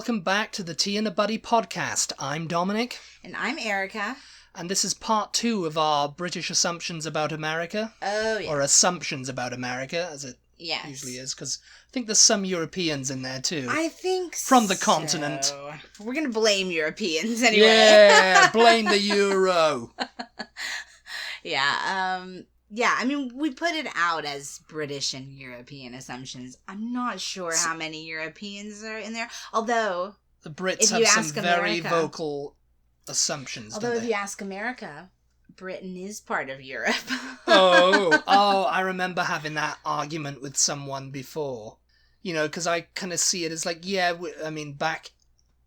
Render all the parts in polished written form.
welcome back to the Tea and a Buddy podcast. I'm Dominic. And I'm Erica. And this is part 2 of our British assumptions about America. Oh, yeah. Or assumptions about America, as it usually is, because I think there's some Europeans in there too. I think From the continent. We're going to blame Europeans anyway. Yeah, blame the Euro. Yeah, I mean, we put it out as British and European assumptions. I'm not sure how many Europeans are in there, although... The Brits have some very vocal assumptions, although if you ask America, Britain is part of Europe. I remember having that argument with someone before. You know, because I kind of see it as like, back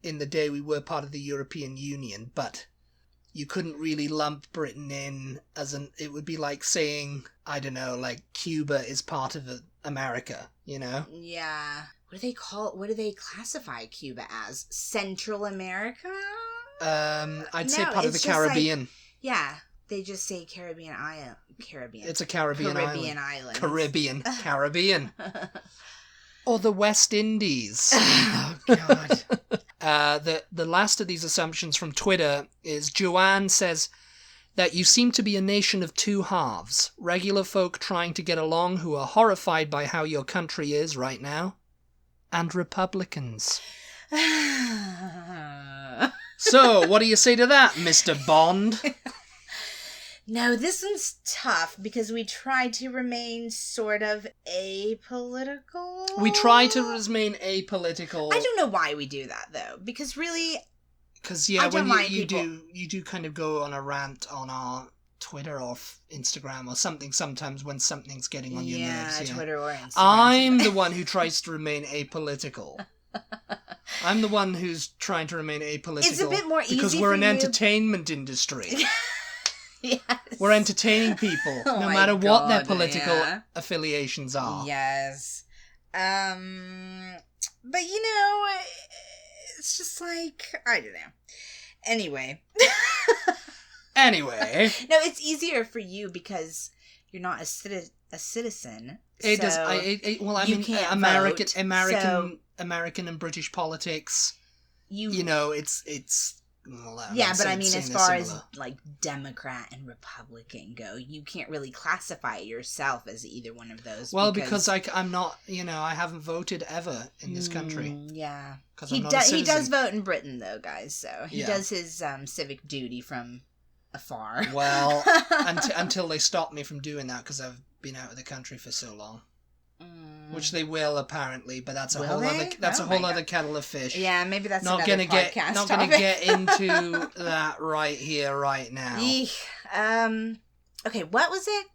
in the day we were part of the European Union, but... You couldn't really lump Britain in as it would be like saying, I don't know, like Cuba is part of America, you know? Yeah. What do they classify Cuba as? Central America? I'd say part of the Caribbean. They just say Caribbean island. It's a Caribbean island. Caribbean. Or the West Indies. Oh, God. The last of these assumptions from Twitter is Joanne says that you seem to be a nation of two halves. Regular folk trying to get along who are horrified by how your country is right now. And Republicans. So, what do you say to that, Mr. Bond? No, this one's tough because we try to remain sort of apolitical. We try to remain apolitical. I don't know why we do that, though, because really... Because, when you do kind of go on a rant on our Twitter or Instagram or something sometimes when something's getting on your nerves. Yeah, Twitter or Instagram. I'm the one who tries to remain apolitical. I'm the one who's trying to remain apolitical. It's a bit more easy because we're an entertainment industry. Yes. We're entertaining people, no matter what their political affiliations are. Yes. But it's just like, I don't know. Anyway. No, it's easier for you because you're not a citizen. It does. American and British politics. It's. But I mean, as far as like Democrat and Republican go, you can't really classify yourself as either one of those. Well, because I'm not, I haven't voted ever in this country. Yeah, he does vote in Britain though, guys. So he does his civic duty from afar. Well, until they stop me from doing that because I've been out of the country for so long. Which they will apparently, but that's a whole other kettle of fish. Yeah, maybe that's not another gonna podcast not going to get into that right here, right now. Okay, what was it?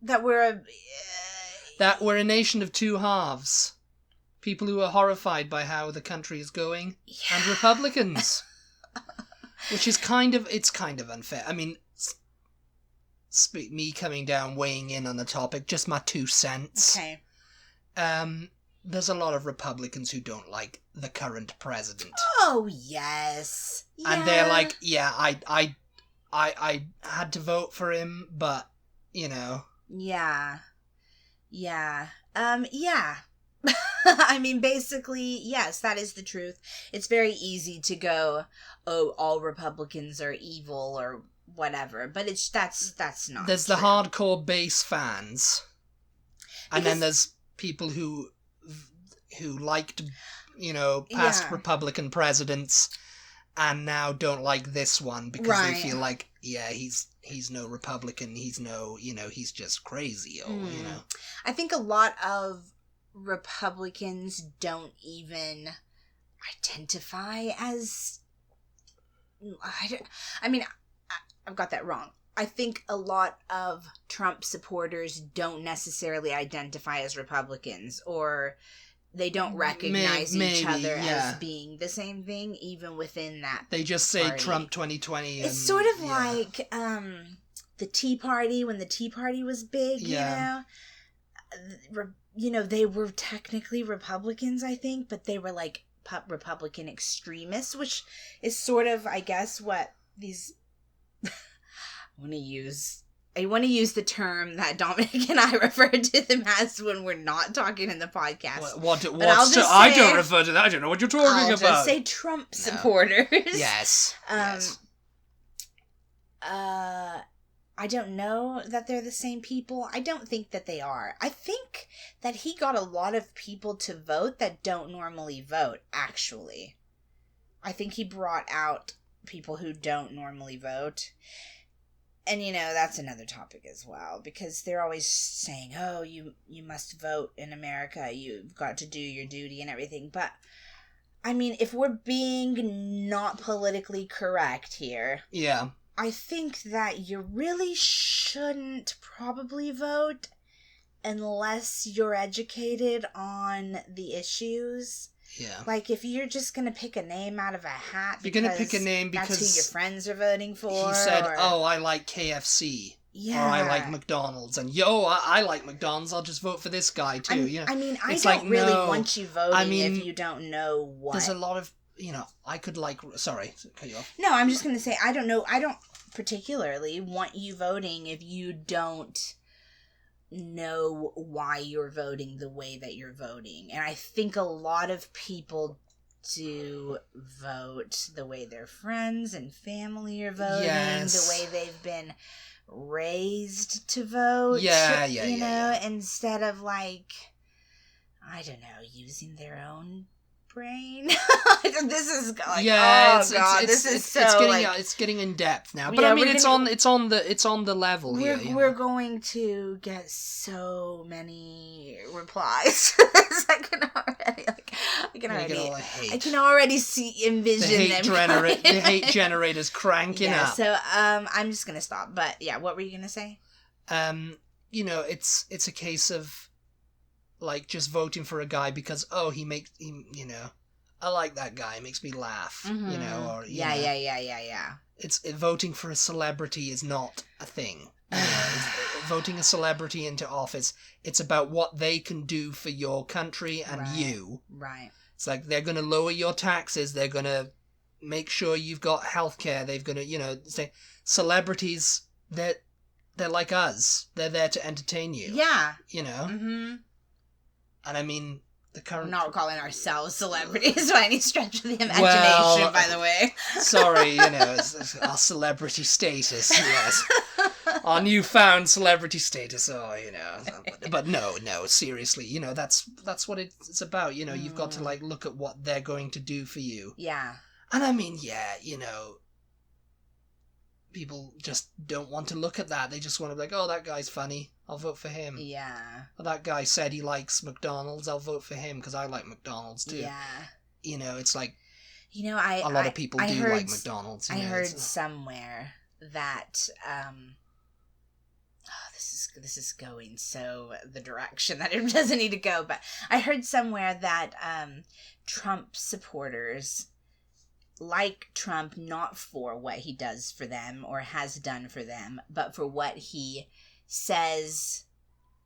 That we're a nation of two halves. People who are horrified by how the country is going, and Republicans, which is kind of unfair. I mean. Me coming down, weighing in on the topic, just my 2 cents. Okay. There's a lot of Republicans who don't like the current president. Oh, yes. Yeah. And they're like, I had to vote for him, but, Yeah. I mean, basically, yes, that is the truth. It's very easy to go, oh, all Republicans are evil or whatever, but that's not there's true. The hardcore base fans, and then there's people who liked past Republican presidents and now don't like this one because they feel like he's no Republican, he's just crazy, I think a lot of Republicans don't even identify as I've got that wrong. I think a lot of Trump supporters don't necessarily identify as Republicans, or they don't recognize each other as being the same thing, even within that They just say party. Trump 2020. It's sort of like the Tea Party, when the Tea Party was big, they were technically Republicans, I think, but they were like Republican extremists, which is sort of, I guess, what these... I want to use I want to use the term that Dominic and I refer to them as when we're not talking in the podcast. I don't refer to that. I don't know what you're talking about. I'll just say Trump supporters. Yes. Yes. I don't know that they're the same people. I don't think that they are. I think that he got a lot of people to vote that don't normally vote, actually. I think he brought out people who don't normally vote. And, that's another topic as well, because they're always saying, oh, you must vote in America. You've got to do your duty and everything. But, I mean, if we're being not politically correct here... Yeah. I think that you really shouldn't probably vote unless you're educated on the issues. Yeah. Like, if you're just going to pick a name out of a hat you're going to pick a name because that's who your friends are voting for. He said, I like KFC. Yeah. Or I like McDonald's. And, I like McDonald's. I'll just vote for this guy, too. I mean, I don't really want you voting if you don't know what. There's a lot of, I could sorry, cut you off. No, I'm just going to say, I don't particularly want you voting if you don't know why you're voting the way that you're voting. And I think a lot of people do vote the way their friends and family are voting, the way they've been raised to vote. Instead of using their own brain. This is it's getting in depth now. But it's on the level here. We're going to get so many replies. I can already envision the hate generators cranking up. So I'm just gonna stop. But yeah, what were you gonna say? It's a case of just voting for a guy because I like that guy, it makes me laugh, or yeah. It's voting for a celebrity is not a thing. Voting a celebrity into office, it's about what they can do for your country and you. Right. It's like they're going to lower your taxes, they're going to make sure you've got healthcare, they're going to say celebrities, they're like us. They're there to entertain you. Yeah. Mm-hmm. And I mean, we're not calling ourselves celebrities by any stretch of the imagination, by the way. Sorry, it's our celebrity status, yes. Our newfound celebrity status, But no, seriously, that's what it's about, you've got to, look at what they're going to do for you. Yeah. And I mean, people just don't want to look at that. They just want to be like, oh, that guy's funny. I'll vote for him. Yeah. Or that guy said he likes McDonald's. I'll vote for him because I like McDonald's too. Yeah. It's like... a lot of people do like McDonald's. I heard somewhere that... this is going so the direction that it doesn't need to go. But I heard somewhere that Trump supporters... like Trump not for what he does for them or has done for them, but for what he says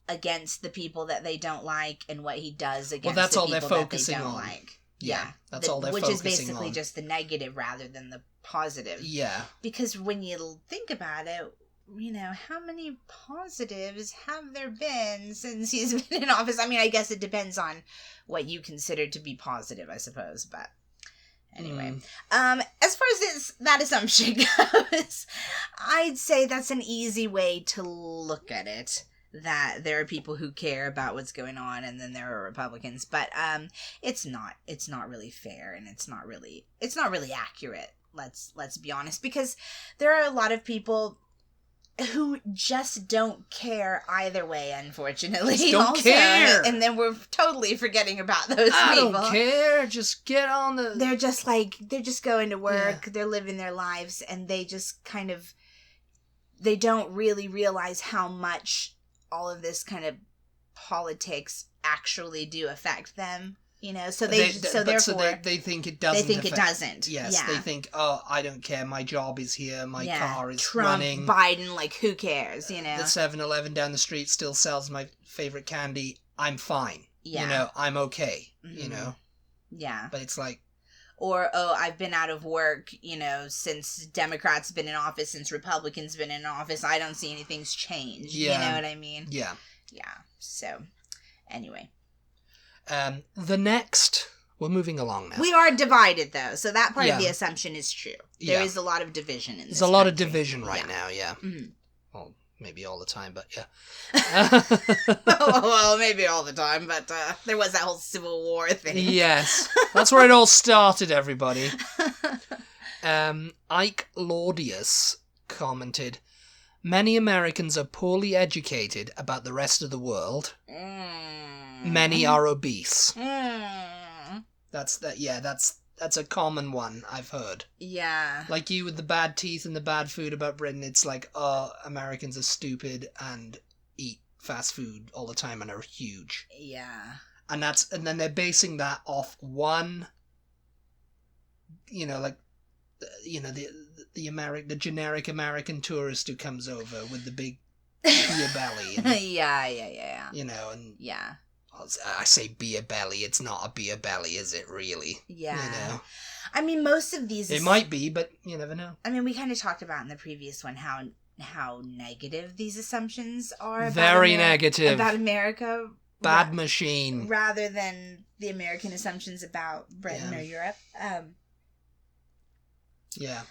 against the people that they don't like and what he does against the people that they don't like. Yeah, that's all they're focusing on. Which is basically just the negative rather than the positive. Yeah. Because when you think about it, how many positives have there been since he's been in office? I mean, I guess it depends on what you consider to be positive, I suppose, but... Anyway, as far as that assumption goes, I'd say that's an easy way to look at it. That there are people who care about what's going on, and then there are Republicans. But it's not really fair, and it's not really accurate. Let's be honest, because there are a lot of people who just don't care either way, unfortunately. Just don't care. And then we're totally forgetting about those people. I don't care. Just get on the... They're just going to work. Yeah. They're living their lives, and they just kind of... They don't really realize how much all of this kind of politics actually do affect them. So they think it doesn't. They think it doesn't. Yes, yeah. They think, oh, I don't care. My job is here. My car is Trump, running. Biden, who cares? The 7-Eleven down the street still sells my favorite candy. I'm fine. Yeah. I'm okay. Mm-hmm. Yeah. But it's like, Or, oh, I've been out of work, since Democrats been in office, since Republicans been in office. I don't see anything's changed. Yeah. You know what I mean? Yeah. Yeah. So, anyway. The next... We're moving along now. We are divided, though, so that part of the assumption is true. There is a lot of division in this There's a lot of division right now, yeah. Mm-hmm. Well, maybe all the time, but yeah. Well, maybe all the time, but there was that whole Civil War thing. Yes. That's where it all started, everybody. Ike Laudius commented, "Many Americans are poorly educated about the rest of the world. Many are obese." That's a common one I've heard. Yeah. Like you with the bad teeth and the bad food about Britain, it's like, oh, Americans are stupid and eat fast food all the time and are huge. Yeah. And then they're basing that off one, the generic American tourist who comes over with the big beer belly. And, yeah. And yeah. I say beer belly. It's not a beer belly, is it really? Yeah. I mean, most of these... It might be, but you never know. I mean, we kind of talked about in the previous one how negative these assumptions are. Very negative. About America. Bad machine. Rather than the American assumptions about Britain or Europe. Yeah.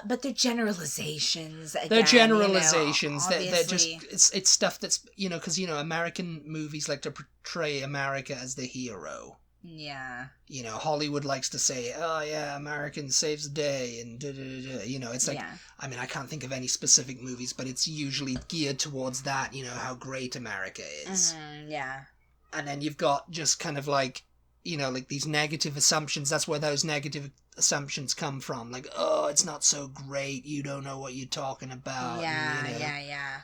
But they're generalizations. Again, they're generalizations. They're just obviously... it's stuff that's because American movies like to portray America as the hero. Yeah. Hollywood likes to say, "Oh yeah, American saves the day," and it's like I mean I can't think of any specific movies, but it's usually geared towards that. How great America is. Mm-hmm, yeah. And then you've got just kind of like like these negative assumptions. That's where those negative assumptions come from. Like, oh, it's not so great. You don't know what you're talking about. Yeah, yeah.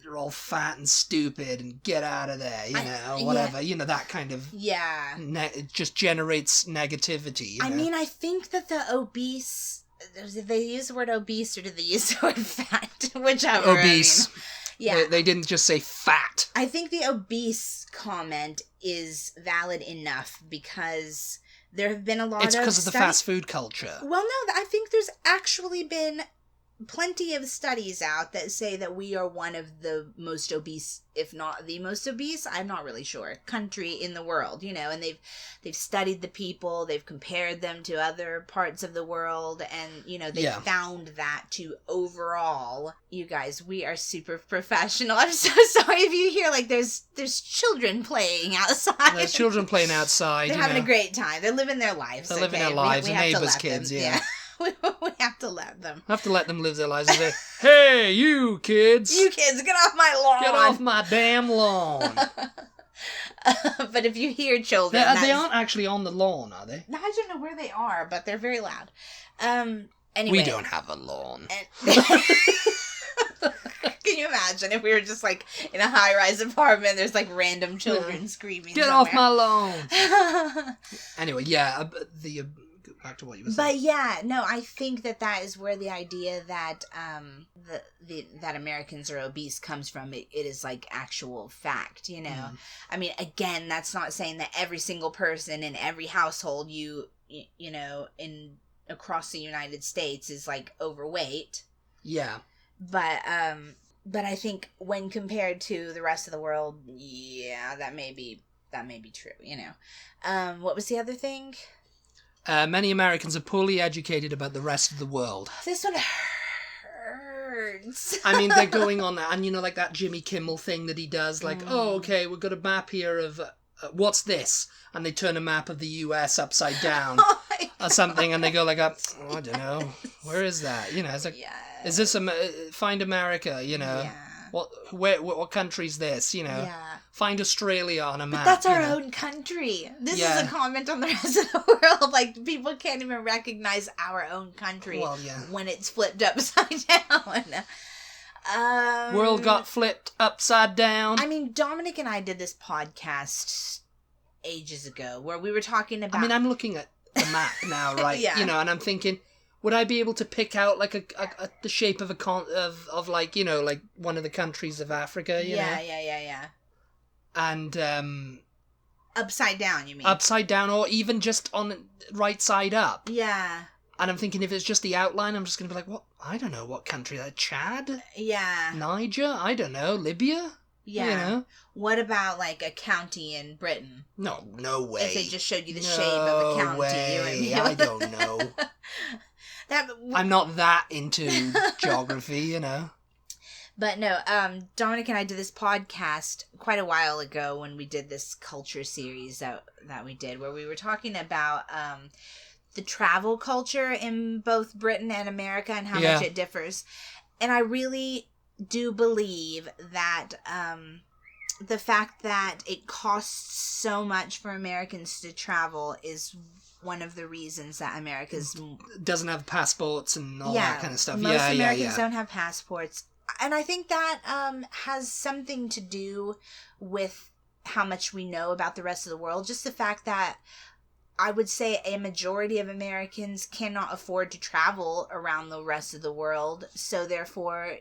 They're all fat and stupid and get out of there, whatever. That kind of... Yeah. It just generates negativity. I mean, I think that the obese... Did they use the word obese or did they use the word fat? Whichever. Obese. I mean. Yeah. They didn't just say fat. I think the obese comment is valid enough because there have been a lot of It's because of the fast food culture. Well, no, I think there's actually been plenty of studies out that say that we are one of the most obese, if not the most obese, I'm not really sure, country in the world, and they've studied the people, they've compared them to other parts of the world, and, they found that to overall, you guys, we are super professional. I'm so sorry if you hear, there's children playing outside. There's children playing outside. They're having a great time. They're living their lives. They're living their lives, the neighbors' kids, yeah. We have to let them. I have to let them live their lives and say, "Hey, you kids! You kids, get off my lawn! Get off my damn lawn!" But if you hear children... They aren't actually on the lawn, are they? I don't know where they are, but they're very loud. Anyway. We don't have a lawn. Can you imagine if we were just, in a high-rise apartment, there's, random children screaming Get somewhere. Off my lawn! Anyway, yeah, back to what you were saying. But yeah, no, I think that is where the idea that that Americans are obese comes from. It is actual fact, Mm. I mean, again, that's not saying that every single person in every household across the United States is overweight. Yeah. But I think when compared to the rest of the world, yeah, that may be true, What was the other thing? Many Americans are poorly educated about the rest of the world. This one hurts. I mean, they're going on that, and that Jimmy Kimmel thing that he does, oh, okay, we've got a map here of, what's this? And they turn a map of the US upside down, or something, and they go I don't know, where is that? It's like, is this, find America, Yeah. What country's this, Yeah. Find Australia on a map. But that's our own country. This is a comment on the rest of the world. People can't even recognize our own country when it's flipped upside down. World got flipped upside down. I mean, Dominic and I did this podcast ages ago where we were talking about... I mean, I'm looking at the map now, right? Yeah. And I'm thinking... Would I be able to pick out the shape of one of the countries of Africa? You know? Yeah. And Upside down, you mean? Upside down, or even just on right side up. Yeah. And I'm thinking if it's just the outline, I'm just going to be like, what? I don't know what country that. Chad? Yeah. Niger? I don't know. Libya? Yeah. You know? What about, like, a county in Britain? No way. If they just showed you the shape of a county. No way. I don't know. That... I'm not that into geography, you know. But no, Dominic and I did this podcast quite a while ago when we did this culture series that we did, where we were talking about the travel culture in both Britain and America and how much it differs. And I really do believe that the fact that it costs so much for Americans to travel is one of the reasons that America's... Doesn't have passports and all that kind of stuff. Most Americans don't have passports. And I think that has something to do with how much we know about the rest of the world. Just the fact that I would say a majority of Americans cannot afford to travel around the rest of the world. So therefore,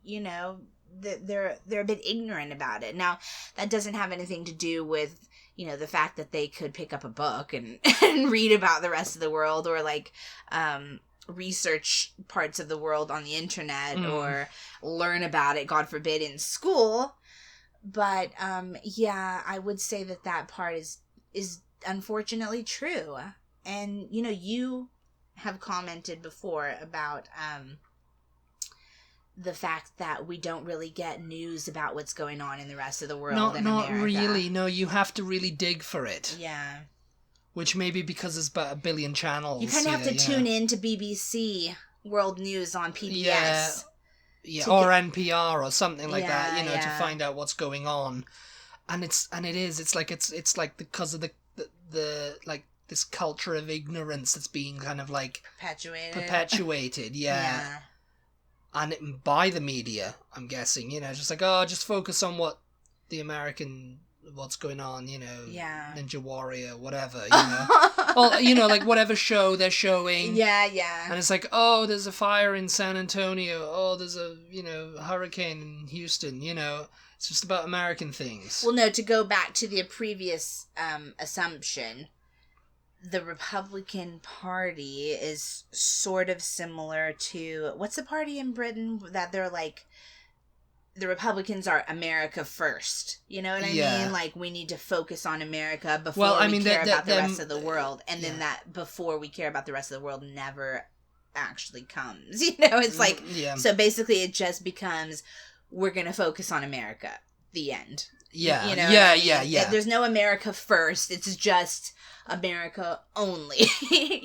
you know, they're a bit ignorant about it. Now, that doesn't have anything to do with, you know, the fact that they could pick up a book and read about the rest of the world, or like... research parts of the world on the internet or learn about it, God forbid, in school. But yeah, I would say that part is unfortunately true. And you know, you have commented before about the fact that we don't really get news about what's going on in the rest of the world. Not really. No, you have to really dig for it. Yeah. Which may be because there's about 1 billion channels. You kind of have to tune in to BBC World News on PBS. Yeah, or NPR or something like that, you know, to find out what's going on. And it's like because of the like this culture of ignorance that's being kind of like perpetuated, yeah. And by the media, I'm guessing, you know, just like, just focus on what the American... what's going on, you know, Ninja Warrior, whatever, you know. Well, you know, like whatever show they're showing. Yeah. And it's like, oh, there's a fire in San Antonio. Oh, there's a, you know, hurricane in Houston, you know. It's just about American things. Well, no, to go back to the previous assumption, the Republican Party is sort of similar to, what's the party in Britain that they're like... the Republicans are America first. You know what I mean? Like, we need to focus on America before we care about the rest of the world. And then that before we care about the rest of the world never actually comes. You know, it's like... So basically it just becomes, we're going to focus on America. The end. Yeah. You know yeah. There's no America first. It's just America only.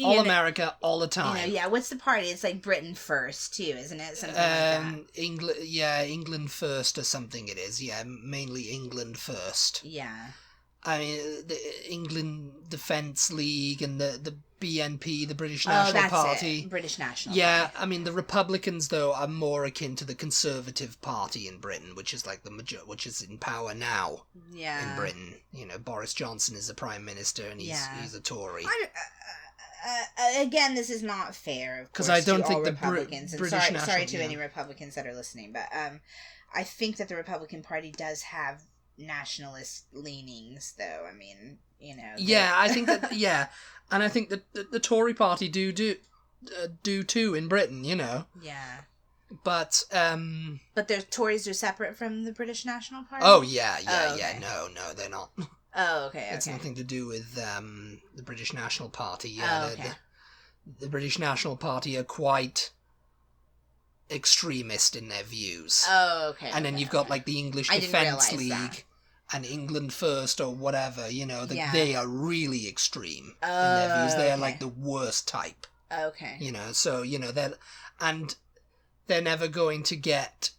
All America, all the time. You know, what's the party? It's like Britain first, too, isn't it? Something like that. England first or something it is. Yeah, mainly England first. Yeah. I mean, the England Defence League and the BNP, the British National Party. British National Party. I mean, the Republicans, though, are more akin to the Conservative Party in Britain, which is like which is in power now in Britain. You know, Boris Johnson is the Prime Minister and he's a Tory. Again, this is not fair, because I don't think the Republicans. British National... Sorry to any Republicans that are listening, but I think that the Republican Party does have nationalist leanings, though. I mean, you know. Yeah, I think that. Yeah, and I think that the Tory Party do too in Britain. You know. Yeah. But the Tories are separate from the British National Party. Oh yeah. No, they're not. Oh, okay. It's nothing to do with the British National Party. Yeah. The British National Party are quite extremist in their views. Oh, okay. And then you've got like the English Defence League and England First or whatever, you know, they are really extreme in their views. They are like the worst type. Okay. You know, so, you know, they're never going to get,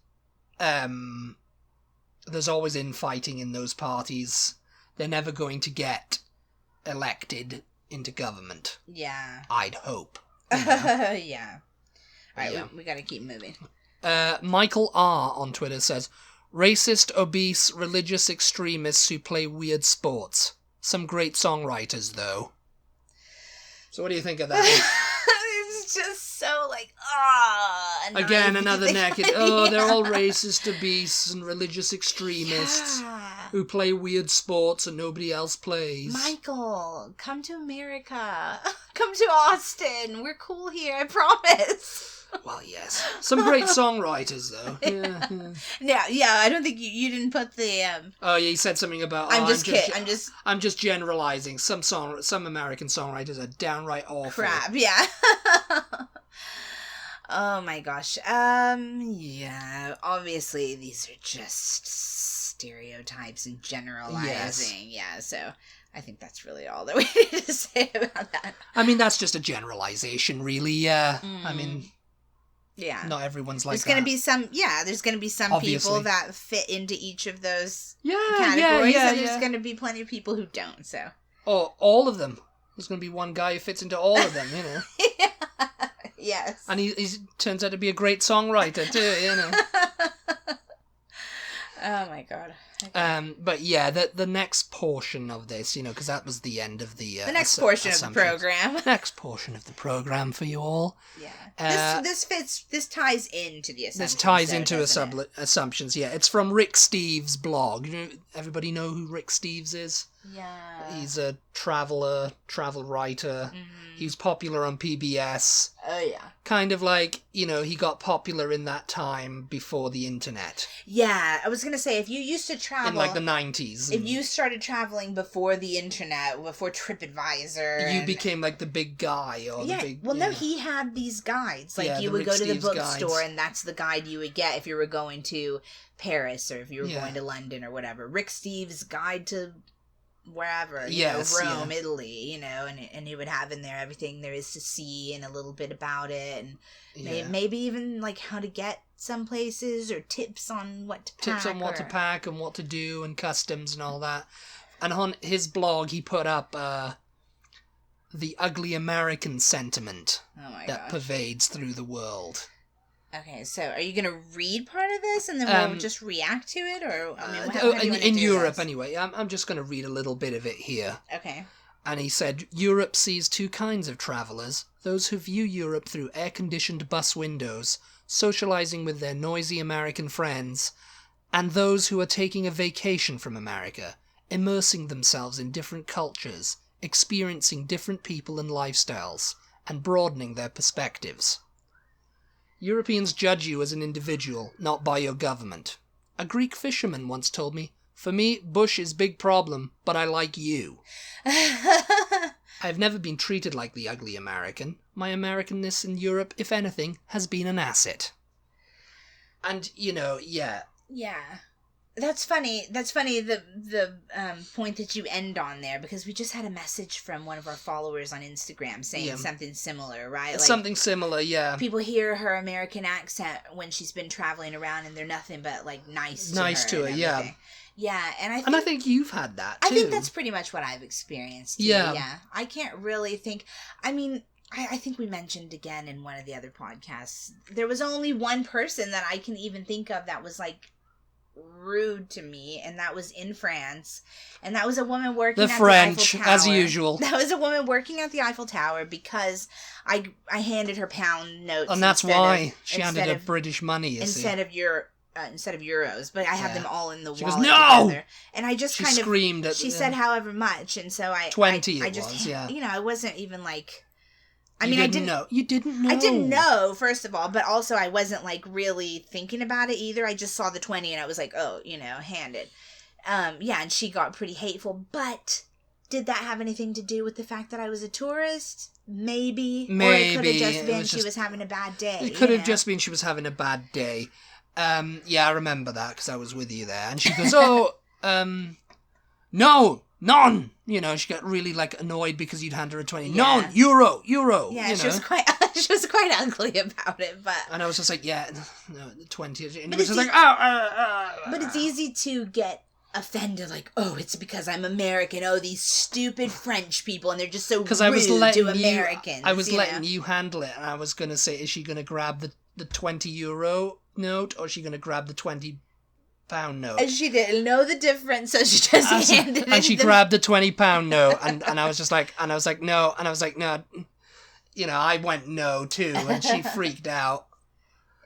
there's always infighting in those parties. They're never going to get elected into government. Yeah. I'd hope. You know? Yeah. Alright, we gotta keep moving. Michael R. on Twitter says, racist, obese, religious extremists who play weird sports. Some great songwriters, though. So what do you think of that? It's just so, like, again, another naked, they're all racist, obese, and religious extremists. Yeah. who play weird sports and nobody else plays. Michael, come to America. Come to Austin. We're cool here, I promise. Well, yes. Some great songwriters, though. Yeah, I don't think you didn't put the... Oh, yeah, you said something about... I'm just generalizing. Some American songwriters are downright awful. Crap, yeah. Oh, my gosh. Yeah, obviously, these are just stereotypes and generalizing. Yes. Yeah, so... I think that's really all that we need to say about that. I mean, that's just a generalization, really, yeah. I mean... Yeah. Not everyone's like there's that. There's going to be some Obviously. people that fit into each of those categories, and there's going to be plenty of people who don't, so. Oh, all of them. There's going to be one guy who fits into all of them, you know. Yeah. Yes. And he turns out to be a great songwriter, too, you know. Oh, my God. Okay. But yeah, the next portion of this, you know, because that was the end of the next portion of the program. Next portion of the program for you all. Yeah. This ties into the assumptions. This ties into assumptions. Yeah, it's from Rick Steves' blog. You know, everybody know who Rick Steves is? Yeah. He's a travel writer. Mm-hmm. He was popular on PBS. Oh, yeah. Kind of like, you know, he got popular in that time before the internet. Yeah, I was going to say, if you used to travel... In, like, the 90s. If you started traveling before the internet, before TripAdvisor... You became, like, the big guy, or the big... Well, no, he had these guides. Like, you would go to the bookstore, and that's the guide you would get if you were going to Paris, or if you were going to London, or whatever. Rick Steves' Guide to... wherever, Rome, Italy, you know, and he would have in there everything there is to see and a little bit about it, and maybe even like how to get some places or tips on what to pack. And what to do and customs and all that. And on his blog, he put up the ugly American sentiment that pervades through the world. Okay, so are you going to read part of this and then we'll just react to it? Or how do you in Europe, anyway. I'm just going to read a little bit of it here. Okay. And he said, Europe sees two kinds of travellers. Those who view Europe through air-conditioned bus windows, socialising with their noisy American friends, and those who are taking a vacation from America, immersing themselves in different cultures, experiencing different people and lifestyles, and broadening their perspectives. Europeans judge you as an individual, not by your government. A Greek fisherman once told me, "For me, Bush is big problem, but I like you." I've never been treated like the ugly American. My Americanness in Europe, if anything, has been an asset. And, you know, yeah. Yeah. That's funny. The point that you end on there, because we just had a message from one of our followers on Instagram saying something similar, right? Like, something similar, yeah. People hear her American accent when she's been traveling around, and they're nothing but like nice to her, yeah. Yeah, and I think you've had that too. I think that's pretty much what I've experienced too. Yeah. I can't really think. I mean, I think we mentioned again in one of the other podcasts, there was only one person that I can even think of that was like rude to me, and that was in France, and that was a woman working at the Eiffel Tower. as usual. That was a woman working at the Eiffel Tower because I handed her pound notes, and that's why she handed her British money instead of euros, but I had them all in the wallet no! together, and I just screamed at she said however much, and so I 20 I just you know, I wasn't even like, I didn't know. You didn't know. I didn't know, first of all, but also I wasn't, like, really thinking about it either. I just saw the 20 and I was like, oh, you know, hand it. Yeah, and she got pretty hateful, but did that have anything to do with the fact that I was a tourist? Maybe. Or it could have just been she was having a bad day. It could have just been she was having a bad day. Yeah, I remember that because I was with you there. And she goes, no, none. You know, she got really, like, annoyed because you'd hand her a 20. Yeah. None, euro. Yeah, you she know? was quite ugly about it, but... And I was just like, yeah, no, 20. And it was just like, But it's easy to get offended, like, oh, it's because I'm American. Oh, these stupid French people, and they're just so rude to Americans. I was letting you handle it, and I was going to say, is she going to grab the 20 euro note, or is she going to grab the 20 pound note? And she didn't know the difference, so she just handed it. And she grabbed the 20 pound note, and I was just like, no, you know, I went no too, and she freaked out.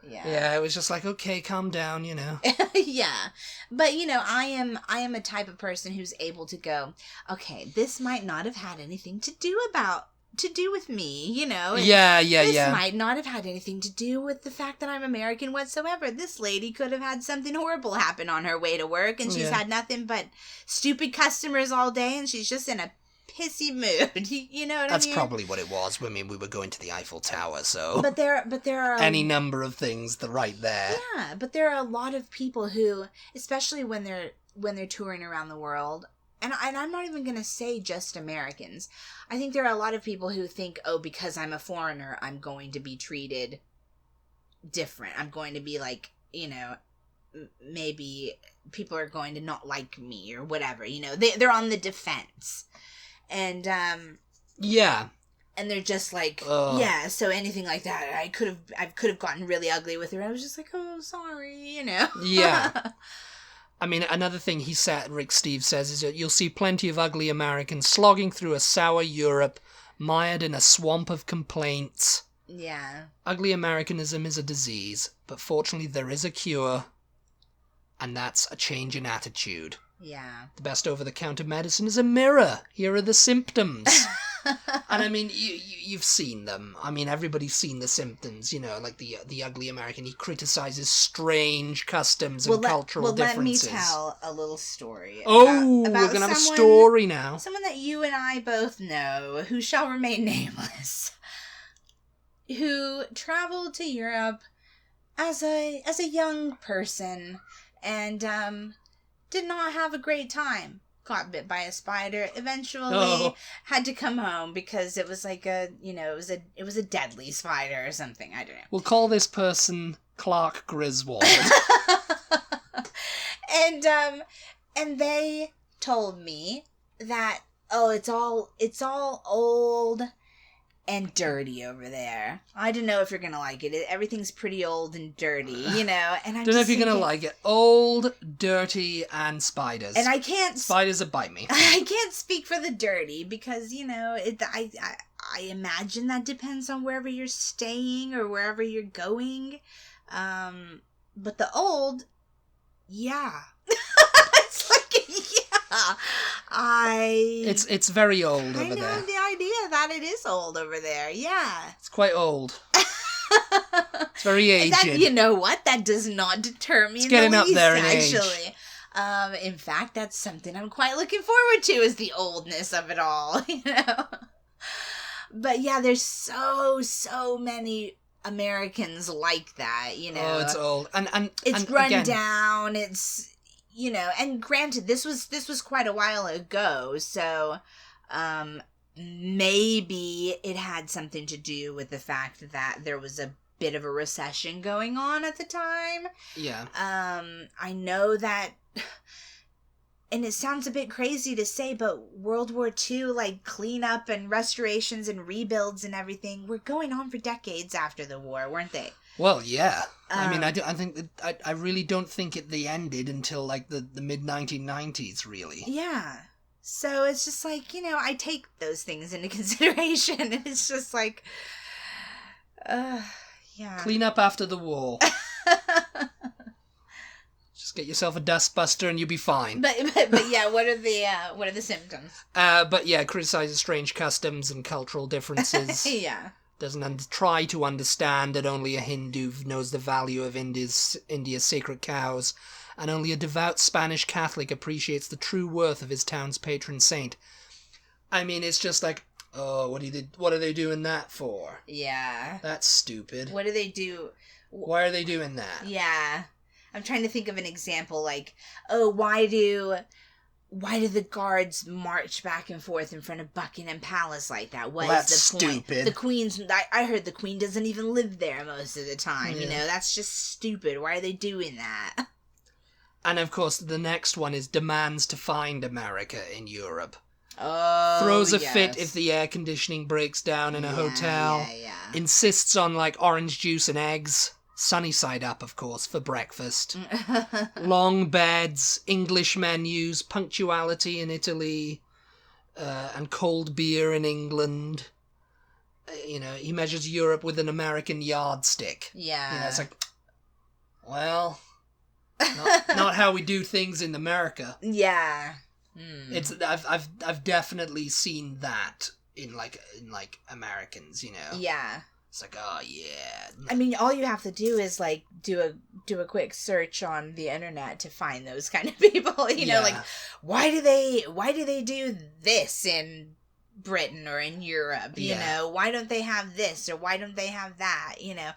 Yeah. Yeah, it was just like, okay, calm down, Yeah. But, I am a type of person who's able to go, okay, this might not have had anything to do with me, Yeah. This might not have had anything to do with the fact that I'm American whatsoever. This lady could have had something horrible happen on her way to work, and she's had nothing but stupid customers all day, and she's just in a pissy mood. You know what I mean? That's probably what it was. I mean, we were going to the Eiffel Tower, so... But there are... Any number of things right there. Yeah, but there are a lot of people who, especially when they're touring around the world, and I'm not even going to say just Americans. I think there are a lot of people who think, oh, because I'm a foreigner, I'm going to be treated different. I'm going to be like, maybe people are going to not like me or whatever. They're on the defense. And, yeah. And they're just like, yeah, so anything like that, I could have gotten really ugly with her. I was just like, oh, sorry, Yeah. I mean, another thing Rick Steve says, is that you'll see plenty of ugly Americans slogging through a sour Europe, mired in a swamp of complaints. Yeah. Ugly Americanism is a disease, but fortunately there is a cure, and that's a change in attitude. Yeah. The best over-the-counter medicine is a mirror. Here are the symptoms. And I mean, you've seen them. I mean, everybody's seen the symptoms, like the ugly American. He criticizes strange customs and cultural differences. Let me tell a little story. About we're going to have a story now. Someone that you and I both know, who shall remain nameless, who traveled to Europe as a young person and did not have a great time. Got bit by a spider. Eventually had to come home because it was like it was a deadly spider or something. I don't know. We'll call this person Clark Griswold. And they told me that it's all old and dirty over there. I don't know if you're gonna like it. Everything's pretty old and dirty, And I don't know if you're gonna like it. Old, dirty, and spiders. And I can't. Spiders that bite me. I can't speak for the dirty because I imagine that depends on wherever you're staying or wherever you're going. But the old, yeah. It's like, yeah. It's very old over there. I know the idea that it is old over there. Yeah. It's quite old. It's very aged. You know what? That does not deter me. It's getting up there in age. In fact, that's something I'm quite looking forward to, is the oldness of it all. But yeah, there's so many Americans like that. Oh, it's old and it's run down. It's. And granted, this was quite a while ago, so maybe it had something to do with the fact that there was a bit of a recession going on at the time. Yeah. I know that, and it sounds a bit crazy to say, but World War II, like cleanup and restorations and rebuilds and everything, were going on for decades after the war, weren't they? Well, yeah. I mean, I really don't think they ended until like the mid 1990s, really. Yeah. So it's just like, I take those things into consideration, and it's just like, yeah. Clean up after the war. Just get yourself a dustbuster and you'll be fine. But yeah, what are the symptoms? But yeah, criticizes strange customs and cultural differences. Yeah. Doesn't try to understand that only a Hindu knows the value of India's sacred cows, and only a devout Spanish Catholic appreciates the true worth of his town's patron saint. I mean, it's just like, oh, what are they doing that for? Yeah. That's stupid. What do they do? Why are they doing that? Yeah. I'm trying to think of an example, like, oh, why do the guards march back and forth in front of Buckingham Palace like that? That's the point? Stupid. The Queen's... I heard the Queen doesn't even live there most of the time, Yeah. That's just stupid. Why are they doing that? And of course, the next one is demands to find America in Europe. Oh, Throws a fit if the air conditioning breaks down in a hotel. Yeah. Insists on, like, orange juice and eggs. Sunny side up, of course, for breakfast. Long beds, English menus, punctuality in Italy, and cold beer in England. He measures Europe with an American yardstick. Yeah. It's like, well, not how we do things in America. Yeah. It's I've definitely seen that in like Americans, Yeah. It's like, oh yeah. I mean, all you have to do is like do a quick search on the internet to find those kind of people. You know, like why do they do this in Britain or in Europe? You know, why don't they have this or why don't they have that? You know,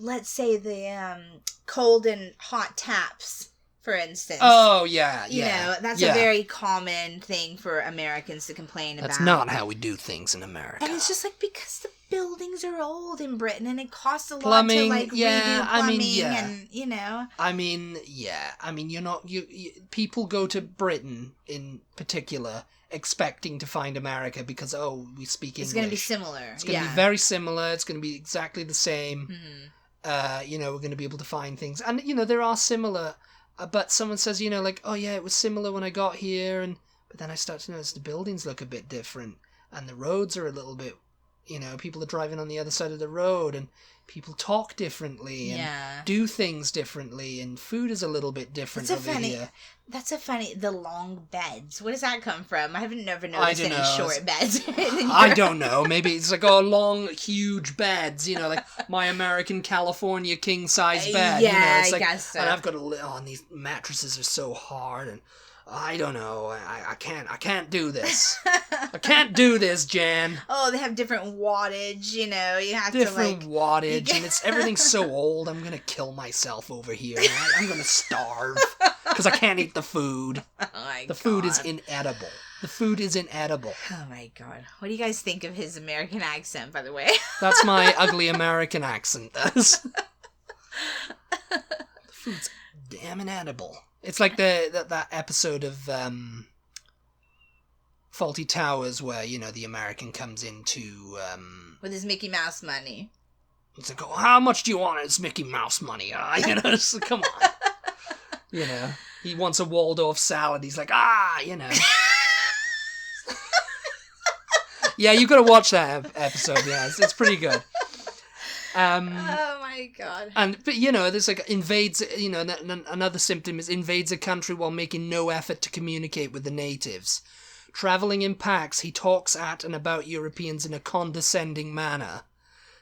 let's say the cold and hot taps, for instance. Oh, yeah, You know, that's a very common thing for Americans to complain about. That's not how we do things in America. And it's just like, because the buildings are old in Britain and it costs a lot to like redo plumbing and, you know. I mean, you're not, people go to Britain in particular expecting to find America because, we speak English. It's going to be similar. It's going to be very similar. It's going to be exactly the same. Mm-hmm. We're going to be able to find things. And, there are similar... but someone says, like, oh yeah, it was similar when I got here, but then I start to notice the buildings look a bit different, and the roads are a little bit, people are driving on the other side of the road, and people talk differently, and do things differently, and food is a little bit different here. That's the long beds. Where does that come from? I haven't never noticed any short beds. I don't know. Maybe it's like, long, huge beds, like my American California king-size bed. Yeah, it's like, I guess so. And I've got and these mattresses are so hard, and I don't know. I can't do this. I can't do this, Jan. Oh, they have different wattage, you have different wattage, and everything's so old. I'm gonna kill myself over here. I'm gonna starve because I can't eat the food. Oh my the food is inedible. The food is inedible. Oh my god. What do you guys think of his American accent, by the way? That's my ugly American accent, the food's damn inedible. It's like that episode of Faulty Towers where, the American comes into... with his Mickey Mouse money. It's like, how much do you want? It's Mickey Mouse money. So come on. He wants a Waldorf salad. He's like, Yeah, you got to watch that episode. Yeah, it's pretty good. Oh my god. But there's like invades, another symptom is invades a country while making no effort to communicate with the natives. Traveling in packs, he talks at and about Europeans in a condescending manner.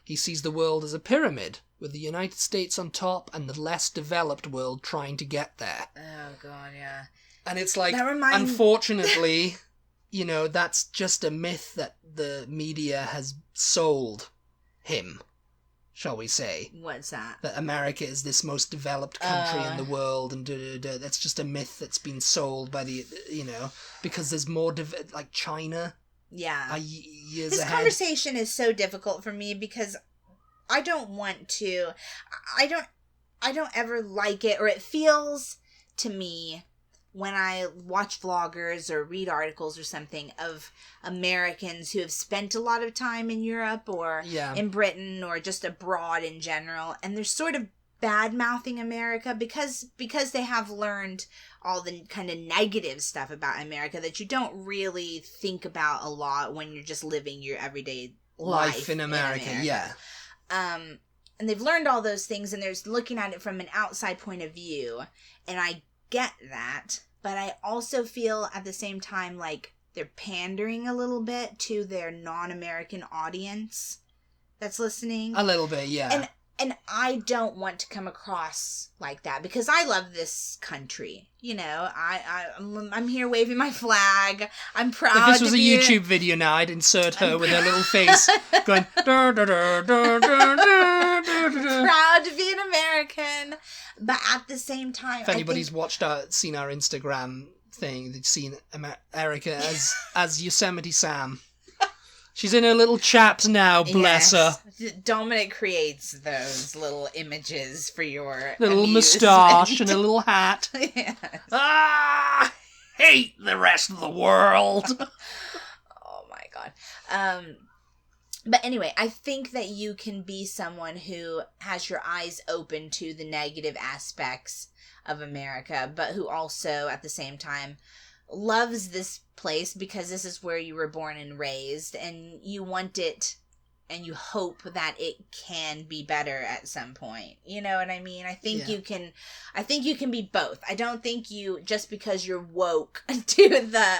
He sees the world as a pyramid, with the United States on top and the less developed world trying to get there. Oh god, yeah. And it's like, unfortunately, that's just a myth that the media has sold him. Shall we say? What's that? That America is this most developed country in the world, and that's just a myth that's been sold by the, because there's more, like China. Yeah. Years this ahead. Conversation is so difficult for me because I don't want to, I don't ever like it, or it feels to me when I watch vloggers or read articles or something of Americans who have spent a lot of time in Europe or in Britain or just abroad in general, and they're sort of bad-mouthing America because they have learned all the kind of negative stuff about America that you don't really think about a lot when you're just living your everyday life in America. Yeah. And they've learned all those things, and they're looking at it from an outside point of view, and I get that. But I also feel at the same time like they're pandering a little bit to their non-American audience that's listening. A little bit, yeah. And I don't want to come across like that because I love this country. I'm here waving my flag. I'm proud. If this was a YouTube video now, I'd insert her with her little face going dur, dur, dur, dur, dur, dur, dur. Proud to be an American, but at the same time, if anybody's seen our Instagram thing, they've seen Erica as Yosemite Sam. She's in her little chaps now, bless her. Dominic creates those little images for your little moustache and a little hat. Yes. Hate the rest of the world. Oh my god. But anyway, I think that you can be someone who has your eyes open to the negative aspects of America, but who also, at the same time, loves this place because this is where you were born and raised, and you want it and you hope that it can be better at some point. You know what I mean? I think you can be both. I don't think you, just because you're woke to the...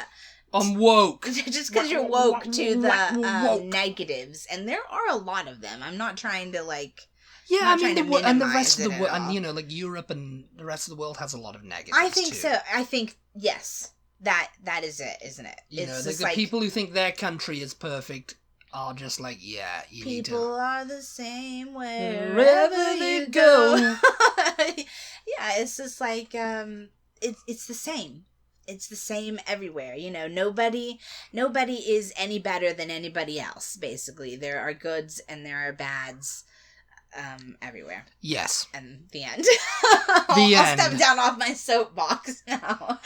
I'm woke. Just because you're woke to the negatives, and there are a lot of them. I'm not trying to, like... Yeah, I mean, and the rest of the world, and, you know, like, Europe and the rest of the world has a lot of negatives, I think too. so. I think, yes, that is it, isn't it? You know, the people who think their country is perfect are just like, yeah, you need to... People are the same wherever you go. Yeah, it's just like, it's the same. It's the same everywhere. You know, nobody is any better than anybody else, basically. There are goods and there are bads everywhere. Yes. And the end. I'll step down off my soapbox now.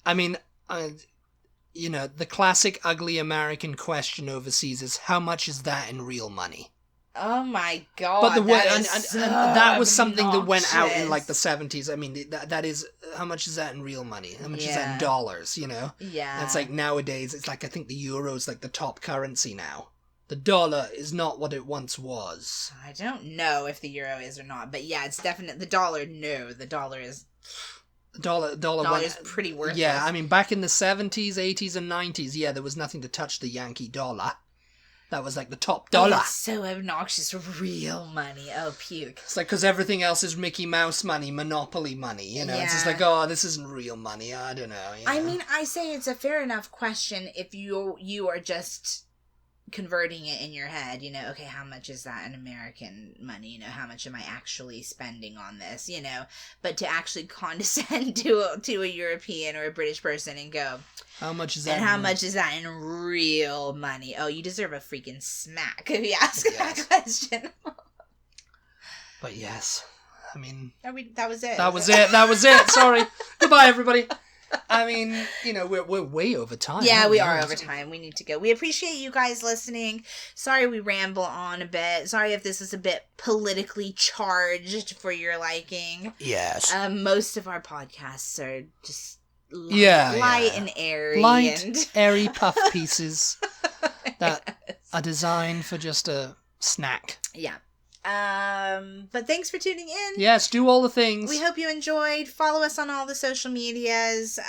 I mean, you know, the classic ugly American question overseas is, how much is that in real money? Oh my god! But that was something that went out in like the 70s. I mean, that is, how much is that in real money? How much is that in dollars? You know? Yeah. And it's like nowadays, it's like I think the euro is like the top currency now. The dollar is not what it once was. I don't know if the euro is or not, but yeah, it's definitely the dollar. No, the dollar is. The dollar is pretty worthless. Yeah, I mean, back in the 70s, 80s, and 90s, yeah, there was nothing to touch the Yankee dollar. That was like the top dollar. It's so obnoxious. Real money. Oh, puke. It's like, because everything else is Mickey Mouse money, Monopoly money, you know? Yeah. It's just like, oh, this isn't real money. I don't know. You know? I mean, I say it's a fair enough question if you are just converting it in your head, you know, okay, how much is that in American money? You know, how much am I actually spending on this? You know, but to actually condescend to a European or a British person and go, how much is that? And how much is that in real money? Oh, you deserve a freaking smack if you ask that question. But yes, I mean, that was it. That was it. Sorry. Goodbye, everybody. I mean, you know, we're way over time. Yeah, we are over time. We need to go. We appreciate you guys listening. Sorry we ramble on a bit. Sorry if this is a bit politically charged for your liking. Yes. Most of our podcasts are just light and airy. Light, airy puff pieces that are designed for just a snack. Yeah. But thanks for tuning in. Yes, do all the things. We hope you enjoyed. Follow us on all the social medias.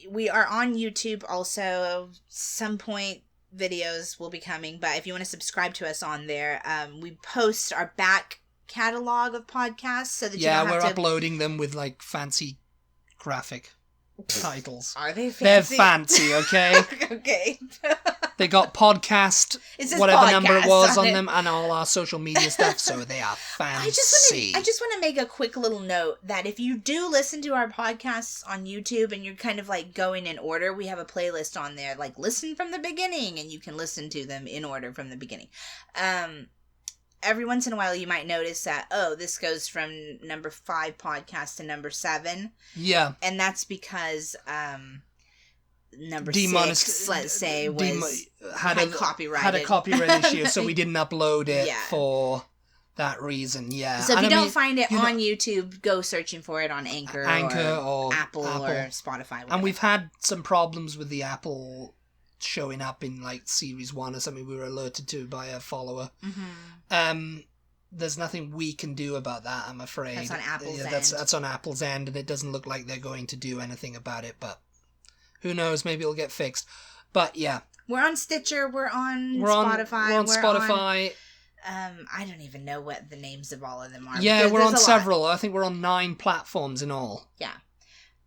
We are on YouTube also. Some point videos will be coming, but if you want to subscribe to us on there, we post our back catalog of podcasts so that you don't have to... we're uploading them with like fancy graphic titles. Are they fancy? They're fancy, okay? Okay. They got podcast, whatever number it was on them, and all our social media stuff, so they are fancy. I just want to make a quick little note that if you do listen to our podcasts on YouTube and you're kind of like going in order, we have a playlist on there, like listen from the beginning, and you can listen to them in order from the beginning. Every once in a while you might notice that, oh, this goes from number 5 podcast to number 7. Yeah. And that's because... number 6, let's say, had a copyright issue, so we didn't upload it for that reason. Yeah. So if you don't find it on YouTube, go searching for it on Anchor or Apple or Spotify. Whatever. And we've had some problems with the Apple showing up in like series 1 or something we were alerted to by a follower. Mm-hmm. There's nothing we can do about that, I'm afraid. That's on Apple's end. That's on Apple's end, and it doesn't look like they're going to do anything about it, but who knows? Maybe it'll get fixed. But yeah, we're on Stitcher. We're on Spotify. We're on Spotify. I don't even know what the names of all of them are. Yeah, we're on several. I think we're on 9 platforms in all. Yeah.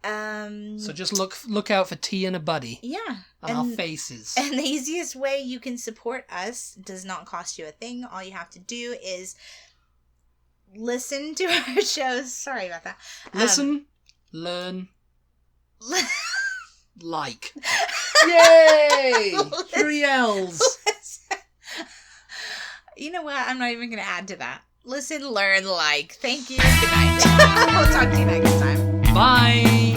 So just look out for Tea and a Buddy. Yeah. And our faces. And the easiest way you can support us does not cost you a thing. All you have to do is listen to our shows. Sorry about that. Listen, learn. Like. Yay! 3 L's. You know what? I'm not even going to add to that. Listen, learn, like. Thank you. Good night. We'll talk to you next time. Bye.